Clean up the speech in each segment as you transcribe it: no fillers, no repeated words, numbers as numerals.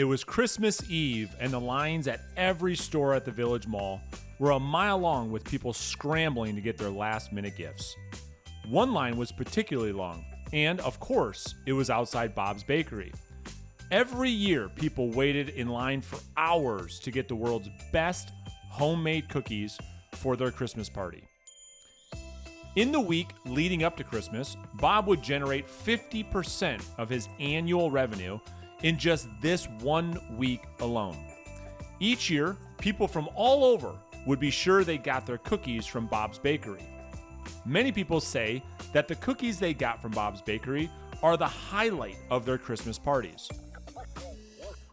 It was Christmas Eve, and the lines at every store at the Village Mall were a mile long with people scrambling to get their last-minute gifts. One line was particularly long, and of course, it was outside Bob's Bakery. Every year, people waited in line for hours to get the world's best homemade cookies for their Christmas party. In the week leading up to Christmas, Bob would generate 50% of his annual revenue in just this 1 week alone. Each year, people from all over would be sure they got their cookies from Bob's Bakery. Many people say that the cookies they got from Bob's Bakery are the highlight of their Christmas parties.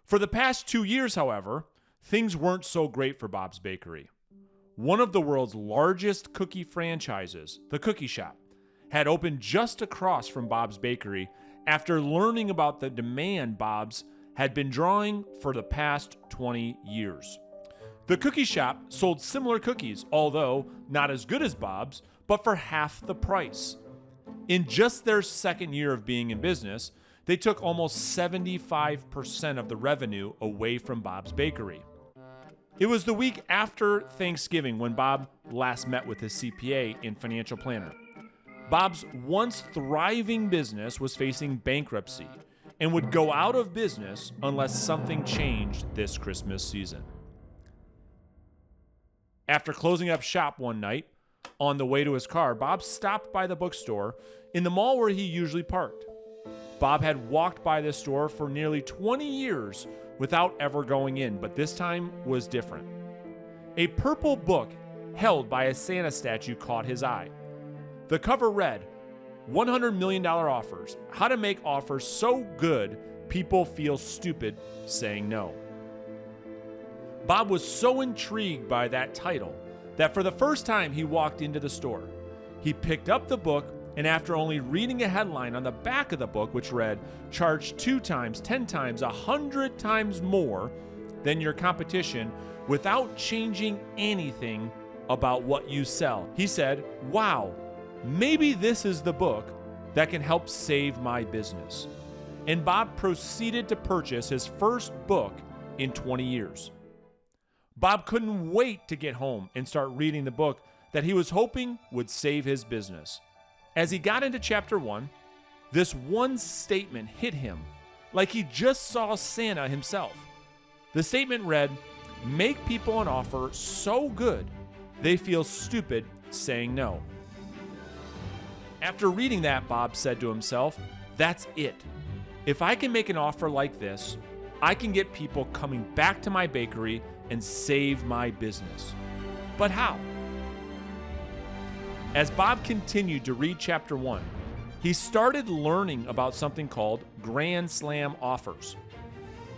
For the past 2 years, however, things weren't so great for Bob's Bakery. One of the world's largest cookie franchises, the Cookie Shop, had opened just across from Bob's Bakery after learning about the demand Bob's had been drawing for the past 20 years. The Cookie Shop sold similar cookies, although not as good as Bob's, but for half the price. In just their second year of being in business, they took almost 75% of the revenue away from Bob's Bakery. It was the week after Thanksgiving when Bob last met with his CPA and financial planner. Bob's once thriving business was facing bankruptcy and would go out of business unless something changed this Christmas season. After closing up shop one night, on the way to his car, Bob stopped by the bookstore in the mall where he usually parked. Bob had walked by this store for nearly 20 years without ever going in, but this time was different. A purple book held by a Santa statue caught his eye. The cover read, $100 million offers, how to make offers so good people feel stupid saying no. Bob was so intrigued by that title that for the first time he walked into the store. He picked up the book, and after only reading a headline on the back of the book, which read, charge 2 times, 10 times, 100 times more than your competition without changing anything about what you sell, he said, wow, maybe this is the book that can help save my business. And Bob proceeded to purchase his first book in 20 years. Bob couldn't wait to get home and start reading the book that he was hoping would save his business. As he got into chapter 1, this one statement hit him like he just saw Santa himself. The statement read, make people an offer so good they feel stupid saying no. After reading that, Bob said to himself, that's it. If I can make an offer like this, I can get people coming back to my bakery and save my business. But how? As Bob continued to read chapter 1, he started learning about something called Grand Slam offers.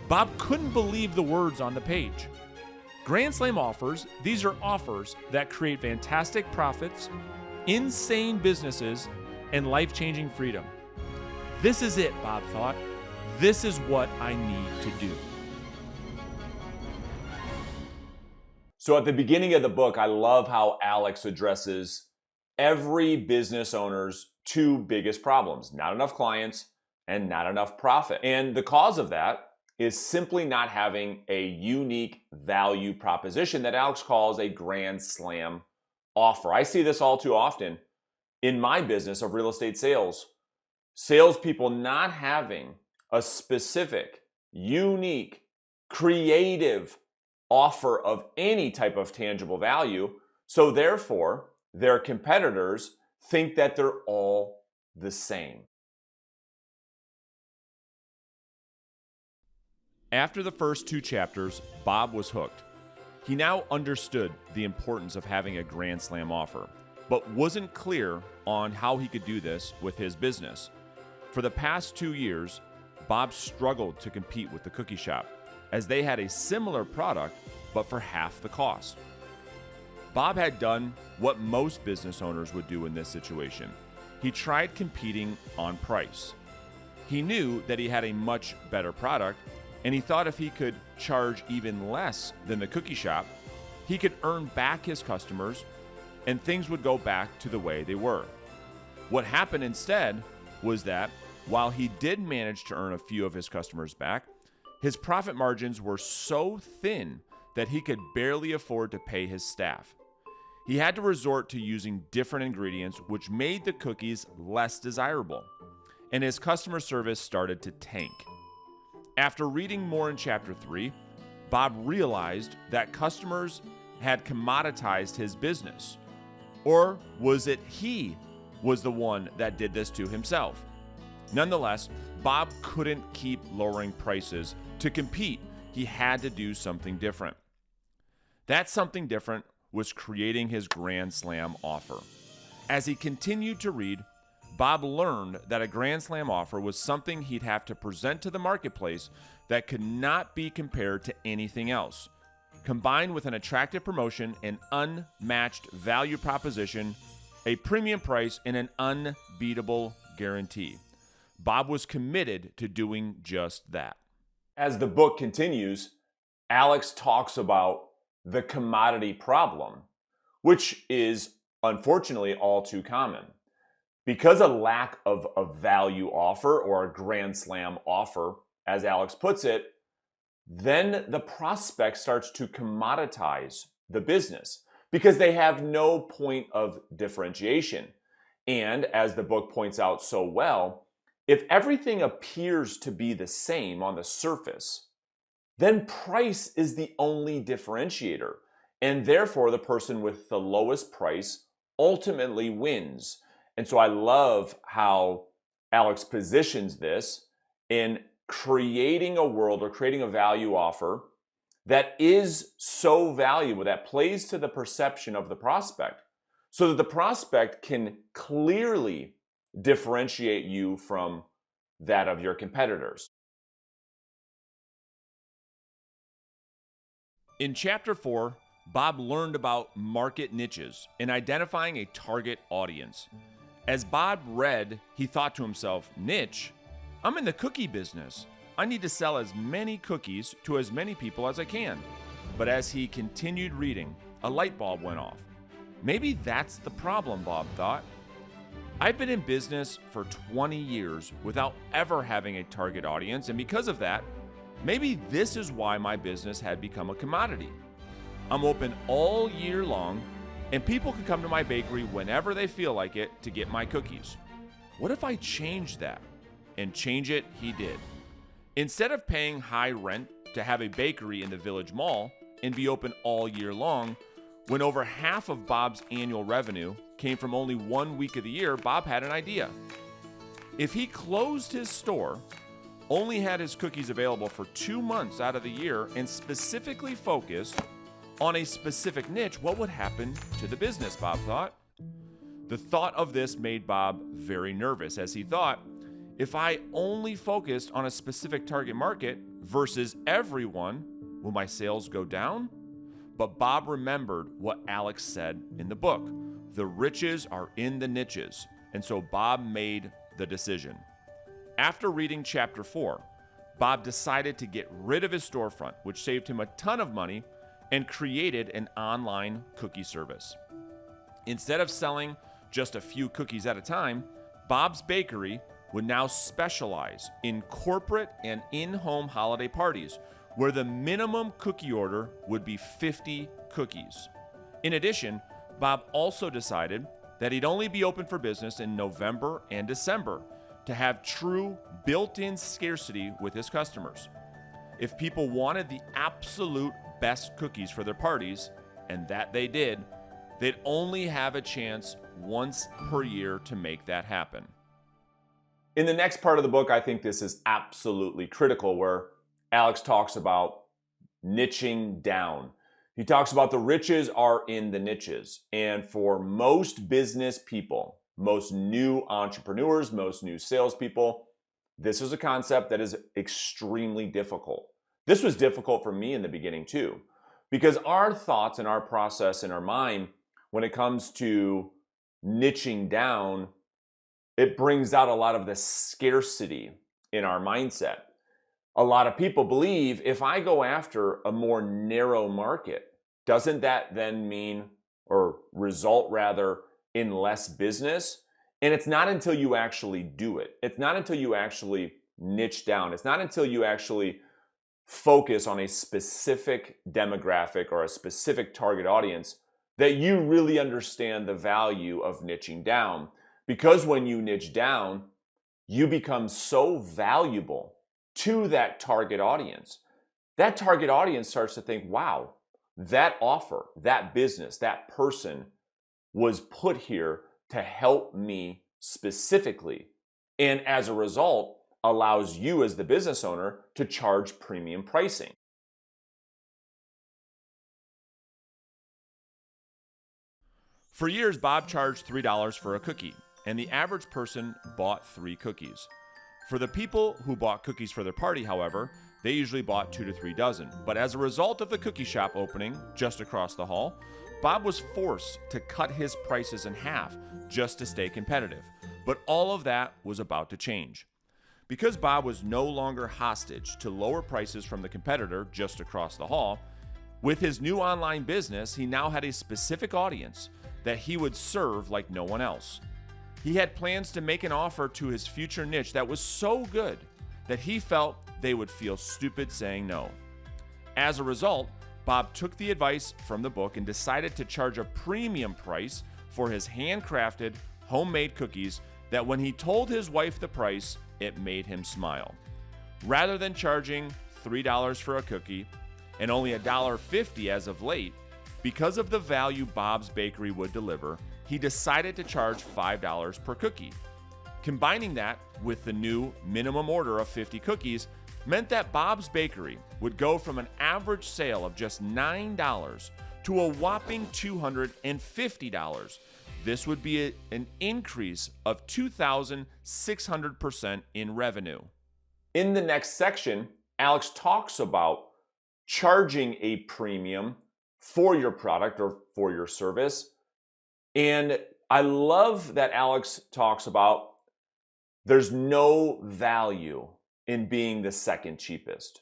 Bob couldn't believe the words on the page. Grand Slam offers, these are offers that create fantastic profits, insane businesses, and life-changing freedom. This is it, Bob thought. This is what I need to do. So at the beginning of the book, I love how Alex addresses every business owner's 2 biggest problems: not enough clients and not enough profit. And the cause of that is simply not having a unique value proposition that Alex calls a Grand Slam offer. I see this all too often in my business of real estate sales. Salespeople not having a specific, unique, creative offer of any type of tangible value. So therefore, their competitors think that they're all the same. After the first 2 chapters, Bob was hooked. He now understood the importance of having a Grand Slam offer, but wasn't clear on how he could do this with his business. For the past 2 years, Bob struggled to compete with the Cookie Shop, as they had a similar product, but for half the cost. Bob had done what most business owners would do in this situation. He tried competing on price. He knew that he had a much better product, and he thought if he could charge even less than the Cookie Shop, he could earn back his customers and things would go back to the way they were. What happened instead was that while he did manage to earn a few of his customers back, His profit margins were so thin that he could barely afford to pay his staff. He had to resort to using different ingredients, which made the cookies less desirable, and his customer service started to tank. After reading more in Chapter 3, Bob realized that customers had commoditized his business. Or was it he was the one that did this to himself? Nonetheless, Bob couldn't keep lowering prices. To compete, he had to do something different. That something different was creating his Grand Slam offer. As he continued to read, Bob learned that a Grand Slam offer was something he'd have to present to the marketplace that could not be compared to anything else. Combined with an attractive promotion, an unmatched value proposition, a premium price, and an unbeatable guarantee. Bob was committed to doing just that. As the book continues, Alex talks about the commodity problem, which is unfortunately all too common. Because a lack of a value offer or a Grand Slam offer, as Alex puts it, then the prospect starts to commoditize the business because they have no point of differentiation. And as the book points out so well, if everything appears to be the same on the surface, then price is the only differentiator. And therefore, the person with the lowest price ultimately wins. And so I love how Alex positions this in creating a world or creating a value offer that is so valuable, that plays to the perception of the prospect, so that the prospect can clearly differentiate you from that of your competitors. In Chapter 4, Bob learned about market niches and identifying a target audience. As Bob read, he thought to himself, niche? I'm in the cookie business. I need to sell as many cookies to as many people as I can. But as he continued reading, a light bulb went off. Maybe that's the problem, Bob thought. I've been in business for 20 years without ever having a target audience, and because of that, maybe this is why my business had become a commodity. I'm open all year long, and people can come to my bakery whenever they feel like it to get my cookies. What if I change that? And change it he did. Instead of paying high rent to have a bakery in the Village Mall and be open all year long, when over half of Bob's annual revenue came from only 1 week of the year, Bob had an idea. If he closed his store, only had his cookies available for 2 months out of the year, and specifically focused on a specific niche, what would happen to the business, Bob thought? The thought of this made Bob very nervous, as he thought, if I only focused on a specific target market versus everyone, will my sales go down? But Bob remembered what Alex said in the book. The riches are in the niches. And so Bob made the decision. After reading Chapter 4, Bob decided to get rid of his storefront, which saved him a ton of money, and created an online cookie service. Instead of selling just a few cookies at a time, Bob's Bakery would now specialize in corporate and in-home holiday parties, where the minimum cookie order would be 50 cookies. In addition, Bob also decided that he'd only be open for business in November and December to have true built-in scarcity with his customers. If people wanted the absolute best cookies for their parties, and that they did, they'd only have a chance once per year to make that happen. In the next part of the book, I think this is absolutely critical, where Alex talks about niching down. He talks about the riches are in the niches. And for most business people, most new entrepreneurs, most new salespeople, this is a concept that is extremely difficult. This was difficult for me in the beginning too, because our thoughts and our process in our mind, when it comes to niching down, it brings out a lot of the scarcity in our mindset. A lot of people believe if I go after a more narrow market, doesn't that then mean, or result rather, in less business? And it's not until you actually do it. It's not until you actually niche down. It's not until you actually focus on a specific demographic or a specific target audience that you really understand the value of niching down. Because when you niche down, you become so valuable to that target audience. That target audience starts to think, wow, that offer, that business, that person was put here to help me specifically. And as a result, allows you as the business owner to charge premium pricing. For years, Bob charged $3 for a cookie, and the average person bought 3 cookies. For the people who bought cookies for their party, however, they usually bought 2 to 3 dozen. But as a result of the cookie shop opening just across the hall, Bob was forced to cut his prices in half just to stay competitive. But all of that was about to change. Because Bob was no longer hostage to lower prices from the competitor just across the hall, with his new online business, he now had a specific audience that he would serve like no one else. He had plans to make an offer to his future niche that was so good that he felt they would feel stupid saying no. As a result, Bob took the advice from the book and decided to charge a premium price for his handcrafted, homemade cookies that when he told his wife the price, it made him smile. Rather than charging $3 for a cookie and only $1.50 as of late, because of the value Bob's Bakery would deliver, he decided to charge $5 per cookie. Combining that with the new minimum order of 50 cookies meant that Bob's Bakery would go from an average sale of just $9 to a whopping $250. This would be an increase of 2,600% in revenue. In the next section, Alex talks about charging a premium for your product or for your service. And I love that Alex talks about there's no value in being the second cheapest.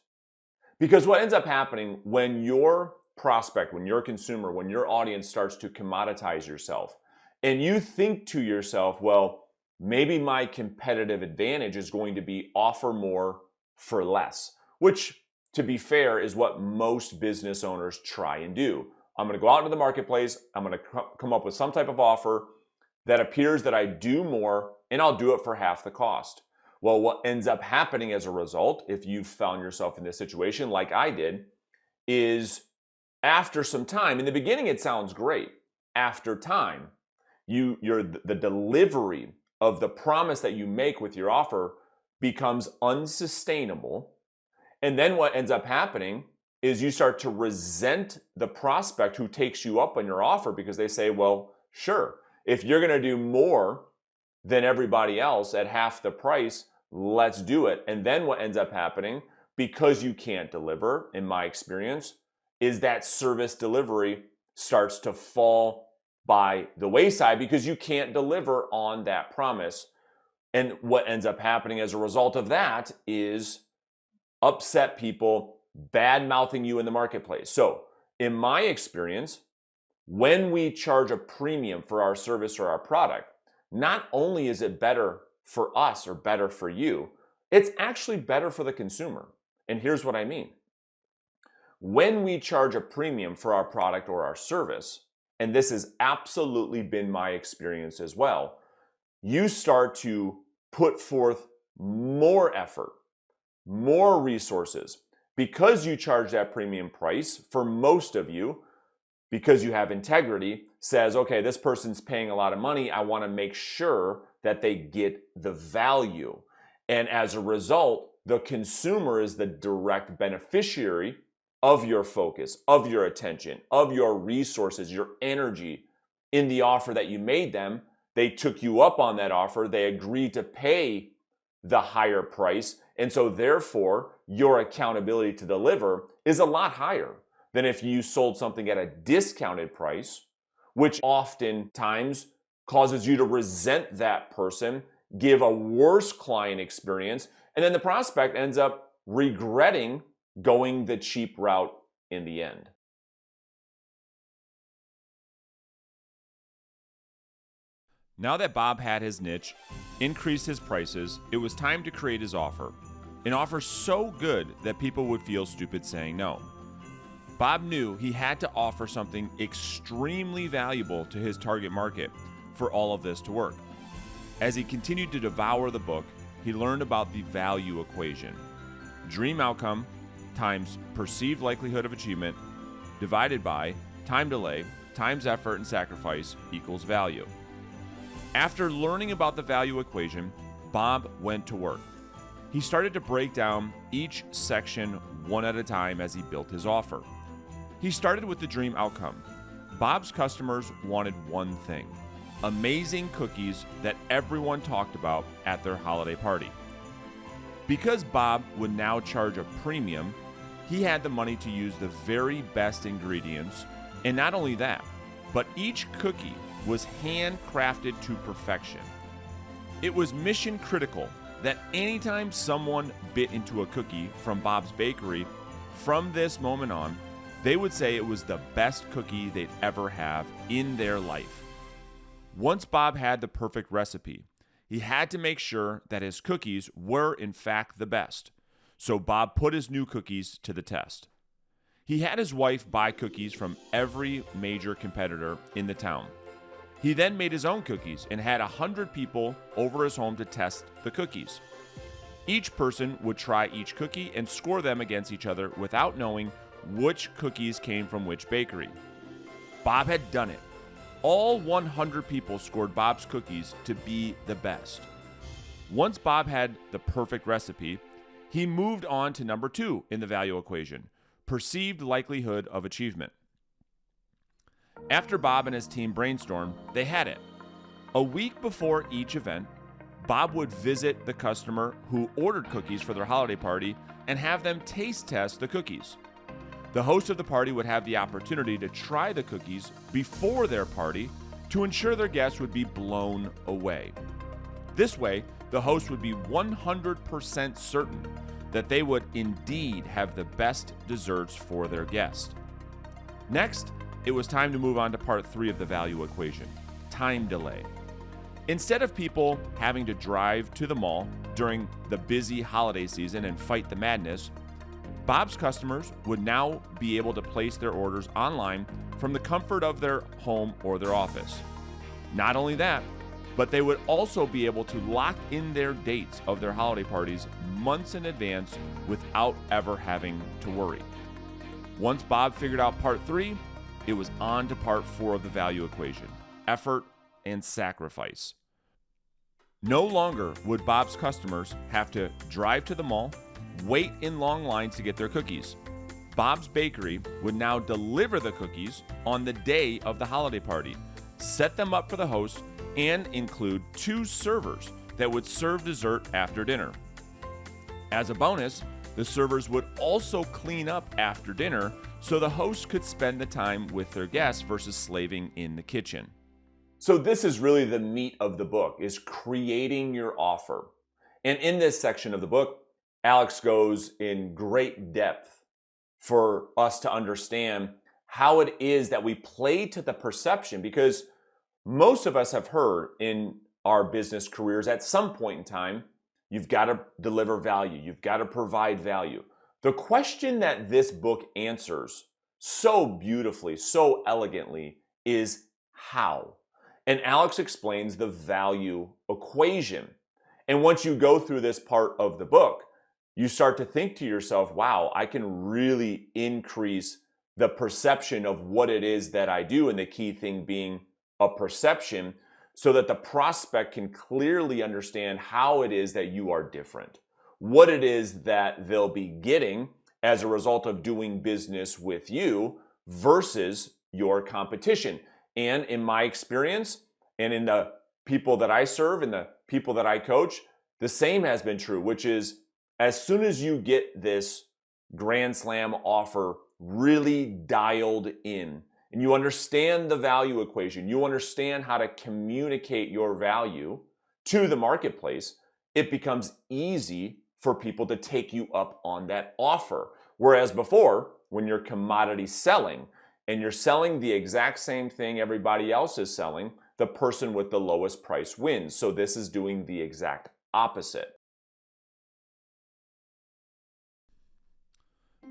Because what ends up happening when your prospect, when your consumer, when your audience starts to commoditize yourself, and you think to yourself, well, maybe my competitive advantage is going to be offer more for less, which, to be fair, is what most business owners try and do. I'm going to go out into the marketplace. I'm going to come up with some type of offer that appears that I do more, and I'll do it for half the cost. Well, what ends up happening as a result, if you've found yourself in this situation like I did, is after some time, in the beginning it sounds great. After time, the delivery of the promise that you make with your offer becomes unsustainable. And then what ends up happening is you start to resent the prospect who takes you up on your offer because they say, well, sure, if you're going to do more than everybody else at half the price, let's do it. And then what ends up happening, because you can't deliver, in my experience, is that service delivery starts to fall by the wayside because you can't deliver on that promise. And what ends up happening as a result of that is upset people bad-mouthing you in the marketplace. So in my experience, when we charge a premium for our service or our product, not only is it better for us or better for you, it's actually better for the consumer. And here's what I mean. When we charge a premium for our product or our service, and this has absolutely been my experience as well, you start to put forth more effort, more resources. Because you charge that premium price, for most of you, because you have integrity, says, okay, this person's paying a lot of money. I want to make sure that they get the value. And as a result, the consumer is the direct beneficiary of your focus, of your attention, of your resources, your energy in the offer that you made them. They took you up on that offer. They agreed to pay the higher price. And so therefore, your accountability to deliver is a lot higher than if you sold something at a discounted price, which oftentimes causes you to resent that person, give a worse client experience, and then the prospect ends up regretting going the cheap route in the end. Now that Bob had his niche, increased his prices, it was time to create his offer. an offer so good that people would feel stupid saying no. Bob knew he had to offer something extremely valuable to his target market for all of this to work. As he continued to devour the book, he learned about the value equation. Dream outcome times perceived likelihood of achievement divided by time delay times effort and sacrifice equals value. After learning about the value equation, Bob went to work. He started to break down each section one at a time as he built his offer. He started with the dream outcome. Bob's customers wanted one thing: amazing cookies that everyone talked about at their holiday party. Because Bob would now charge a premium, he had the money to use the very best ingredients, and not only that, but each cookie was handcrafted to perfection. It was mission critical that anytime someone bit into a cookie from Bob's bakery, from this moment on, they would say it was the best cookie they'd ever have in their life. Once Bob had the perfect recipe, he had to make sure that his cookies were in fact the best. So Bob put his new cookies to the test. He had his wife buy cookies from every major competitor in the town. He then made his own cookies and had 100 people over his home to test the cookies. Each person would try each cookie and score them against each other without knowing which cookies came from which bakery. Bob had done it. All 100 people scored Bob's cookies to be the best. Once Bob had the perfect recipe, he moved on to number 2 in the value equation: perceived likelihood of achievement. After Bob and his team brainstormed, they had it. A week before each event, Bob would visit the customer who ordered cookies for their holiday party and have them taste test the cookies. The host of the party would have the opportunity to try the cookies before their party to ensure their guests would be blown away. This way, the host would be 100% certain that they would indeed have the best desserts for their guests. Next, it was time to move on to part 3 of the value equation: time delay. Instead of people having to drive to the mall during the busy holiday season and fight the madness, Bob's customers would now be able to place their orders online from the comfort of their home or their office. Not only that, but they would also be able to lock in their dates of their holiday parties months in advance without ever having to worry. Once Bob figured out part 3, it was on to part 4 of the value equation: effort and sacrifice. No longer would Bob's customers have to drive to the mall, wait in long lines to get their cookies. Bob's Bakery would now deliver the cookies on the day of the holiday party, set them up for the host, and include 2 servers that would serve dessert after dinner. As a bonus, the servers would also clean up after dinner so the host could spend the time with their guests versus slaving in the kitchen. So this is really the meat of the book, is creating your offer. And in this section of the book, Alex goes in great depth for us to understand how it is that we play to the perception, because most of us have heard in our business careers at some point in time, you've got to deliver value, you've got to provide value. The question that this book answers so beautifully, so elegantly, is how. And Alex explains the value equation. And once you go through this part of the book, you start to think to yourself, wow, I can really increase the perception of what it is that I do, and the key thing being a perception, so that the prospect can clearly understand how it is that you are different, what it is that they'll be getting as a result of doing business with you versus your competition. And in my experience, and in the people that I serve and the people that I coach, the same has been true, which is as soon as you get this Grand Slam offer really dialed in, and you understand the value equation, you understand how to communicate your value to the marketplace, it becomes easy for people to take you up on that offer. Whereas before, when you're commodity selling and you're selling the exact same thing everybody else is selling, the person with the lowest price wins. So this is doing the exact opposite.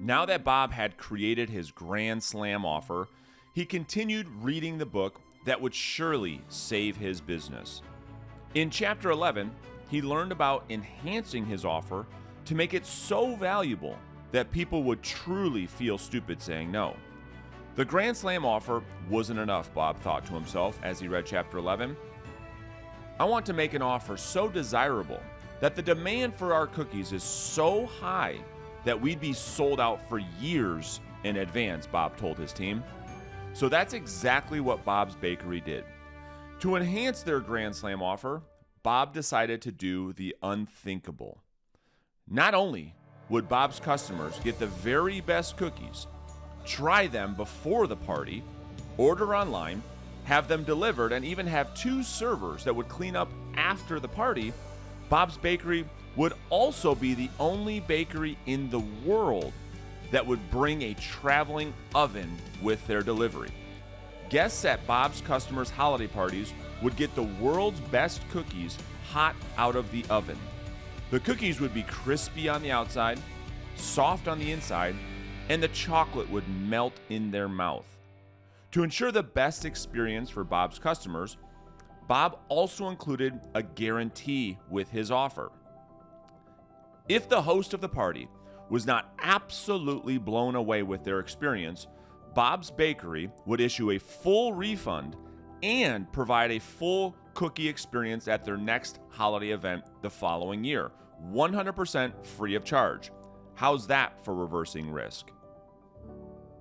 Now that Bob had created his Grand Slam offer, he continued reading the book that would surely save his business. In Chapter 11, he learned about enhancing his offer to make it so valuable that people would truly feel stupid saying no. The Grand Slam offer wasn't enough, Bob thought to himself as he read Chapter 11. I want to make an offer so desirable that the demand for our cookies is so high that we'd be sold out for years in advance, Bob told his team. So that's exactly what Bob's Bakery did. To enhance their Grand Slam offer, Bob decided to do the unthinkable. Not only would Bob's customers get the very best cookies, try them before the party, order online, have them delivered, and even have 2 servers that would clean up after the party, Bob's Bakery would also be the only bakery in the world that would bring a traveling oven with their delivery. Guests at Bob's customers' holiday parties would get the world's best cookies hot out of the oven. The cookies would be crispy on the outside, soft on the inside, and the chocolate would melt in their mouth. To ensure the best experience for Bob's customers, Bob also included a guarantee with his offer. If the host of the party was not absolutely blown away with their experience, Bob's Bakery would issue a full refund and provide a full cookie experience at their next holiday event the following year, 100% free of charge. How's that for reversing risk?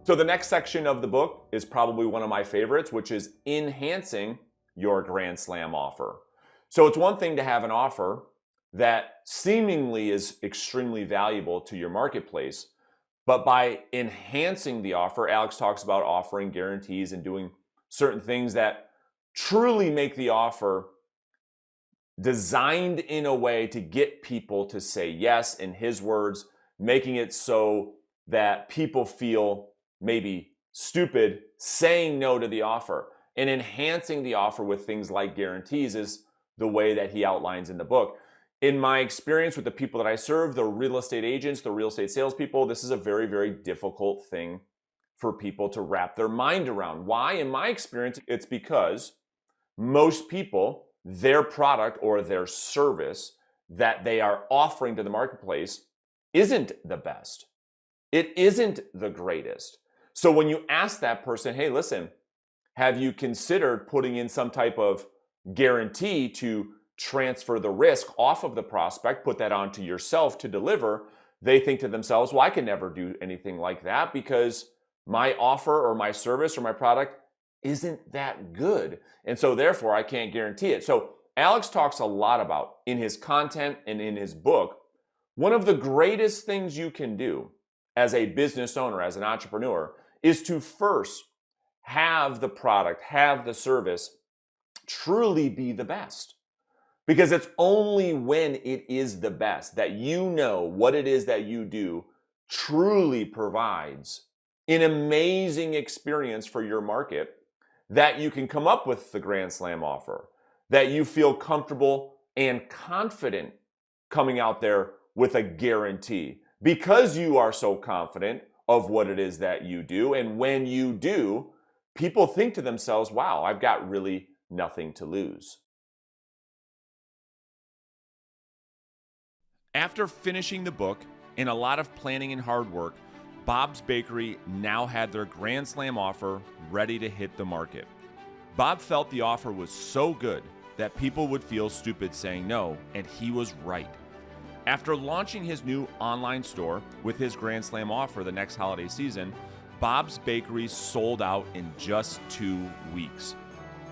So the next section of the book is probably one of my favorites, which is enhancing your Grand Slam offer. So it's one thing to have an offer that seemingly is extremely valuable to your marketplace, but by enhancing the offer, Alex talks about offering guarantees and doing certain things that truly make the offer designed in a way to get people to say yes, in his words, making it so that people feel maybe stupid saying no to the offer. And enhancing the offer with things like guarantees is the way that he outlines in the book. In my experience with the people that I serve, the real estate agents, the real estate salespeople, this is a very, very difficult thing for people to wrap their mind around. Why? In my experience, it's because most people, their product or their service that they are offering to the marketplace isn't the best. It isn't the greatest. So when you ask that person, hey, listen, have you considered putting in some type of guarantee to transfer the risk off of the prospect, put that onto yourself to deliver? They think to themselves, well, I can never do anything like that because my offer or my service or my product isn't that good. And so therefore I can't guarantee it. So Alex talks a lot about in his content and in his book, one of the greatest things you can do as a business owner, as an entrepreneur, is to first have the product, have the service truly be the best. Because it's only when it is the best that you know what it is that you do truly provides an amazing experience for your market that you can come up with the Grand Slam offer, that you feel comfortable and confident coming out there with a guarantee because you are so confident of what it is that you do. And when you do, people think to themselves, wow, I've got really nothing to lose. After finishing the book and a lot of planning and hard work, Bob's Bakery now had their Grand Slam offer ready to hit the market. Bob felt the offer was so good that people would feel stupid saying no, and he was right. After launching his new online store with his Grand Slam offer the next holiday season, Bob's Bakery sold out in just 2 weeks.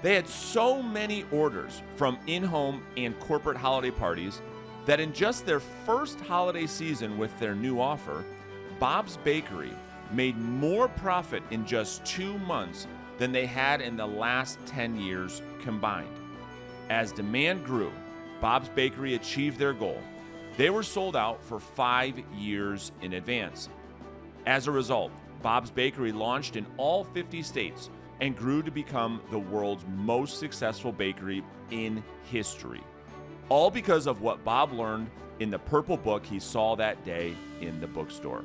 They had so many orders from in-home and corporate holiday parties that in just their first holiday season with their new offer, Bob's Bakery made more profit in just 2 months than they had in the last 10 years combined. As demand grew, Bob's Bakery achieved their goal. They were sold out for 5 years in advance. As a result, Bob's Bakery launched in all 50 states and grew to become the world's most successful bakery in history. All because of what Bob learned in the purple book he saw that day in the bookstore.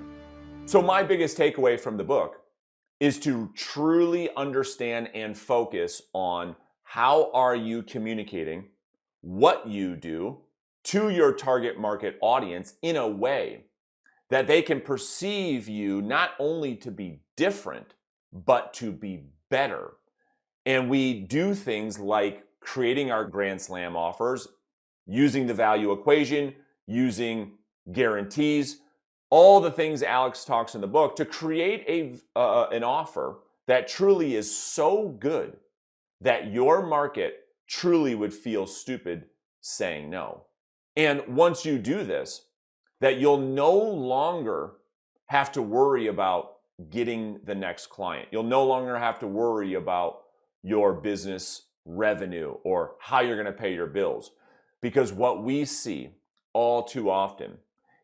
So my biggest takeaway from the book is to truly understand and focus on how are you communicating what you do to your target market audience in a way that they can perceive you not only to be different, but to be better. And we do things like creating our Grand Slam offers, using the value equation, using guarantees, all the things Alex talks in the book to create an offer that truly is so good that your market truly would feel stupid saying no. And once you do this, that you'll no longer have to worry about getting the next client. You'll no longer have to worry about your business revenue or how you're going to pay your bills. Because what we see all too often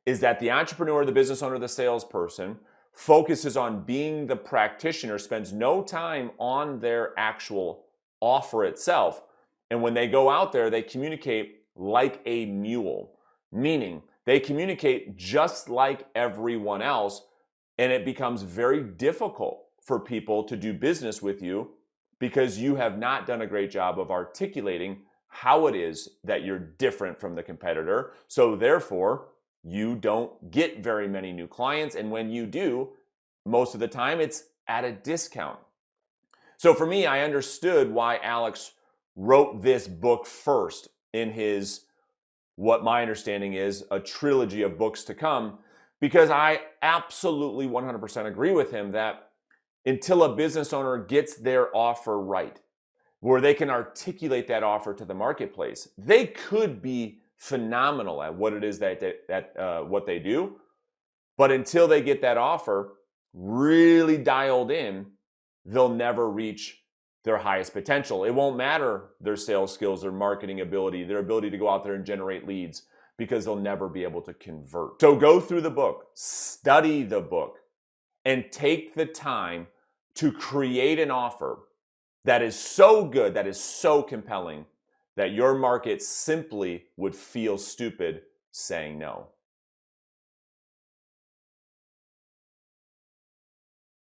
is that the entrepreneur, the business owner, the salesperson focuses on being the practitioner, spends no time on their actual offer itself. And when they go out there, they communicate like a mule, meaning they communicate just like everyone else, and it becomes very difficult for people to do business with you because you have not done a great job of articulating how it is that you're different from the competitor. So therefore, you don't get very many new clients. And when you do, most of the time it's at a discount. So for me, I understood why Alex wrote this book first in his, what my understanding is, a trilogy of books to come, because I absolutely 100% agree with him that until a business owner gets their offer right, where they can articulate that offer to the marketplace, they could be phenomenal at what it is what they do. But until they get that offer really dialed in, they'll never reach their highest potential. It won't matter their sales skills, their marketing ability, their ability to go out there and generate leads, because they'll never be able to convert. So go through the book, study the book, and take the time to create an offer that is so good, that is so compelling, that your market simply would feel stupid saying no.